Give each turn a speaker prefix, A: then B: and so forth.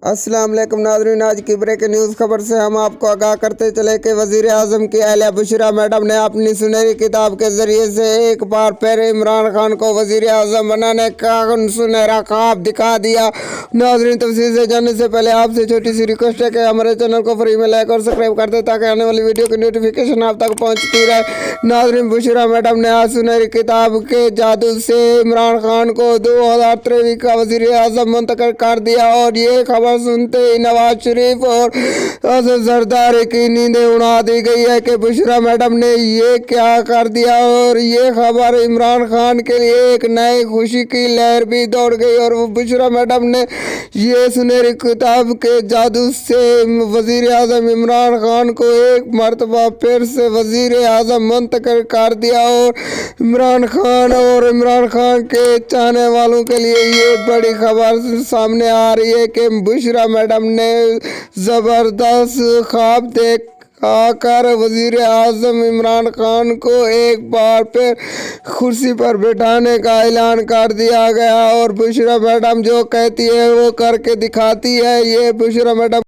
A: अस्सलाम वालेकुम नाज़रीन, आज की ब्रेक न्यूज़ खबर से हम आपको आगाह करते चले कि वज़ीर आज़म की अहलिया बुशरा मैडम ने अपनी सुनहरी किताब के ज़रिए से एक बार फिर इमरान खान को वज़ीर आज़म बनाने का सुनहरा ख्वाब दिखा दिया। नाज़रीन, तफसील से जानने से पहले आपसे छोटी सी रिक्वेस्ट है कि हमारे चैनल को फ्री में लाइक और सब्सक्राइब कर दे ताकि आने वाली वीडियो की नोटिफिकेशन आप तक पहुँचती रहे। नाज़रीन, बुशरा मैडम ने आज सुनहरी किताब के जादू से इमरान खान को 2023 का वज़ीर आज़म मुंतखब कर दिया और ये खबर सुनते ही नवाज शरीफ और असद जरदारी की नींदें उड़ा दी गई है कि बुशरा मैडम ने ये क्या कर दिया। और ये खबर इमरान खान के लिए एक नई खुशी की लहर भी दौड़ गई और वो बुशरा मैडम ने ये सुनहरी किताब के जादू से वजीर आजम इमरान खान को एक मरतबा फिर से वजीर आजम मुंतखब कर दिया। और इमरान खान के चाहने वालों के लिए ये बड़ी खबर सामने आ रही है कि बुशरा मैडम ने ज़बरदस्त ख्वाब देख आकर वज़ीर आज़म इमरान खान को एक बार फिर कुर्सी पर बैठाने का ऐलान कर दिया गया। और बुशरा मैडम जो कहती है वो करके दिखाती है। ये बुशरा मैडम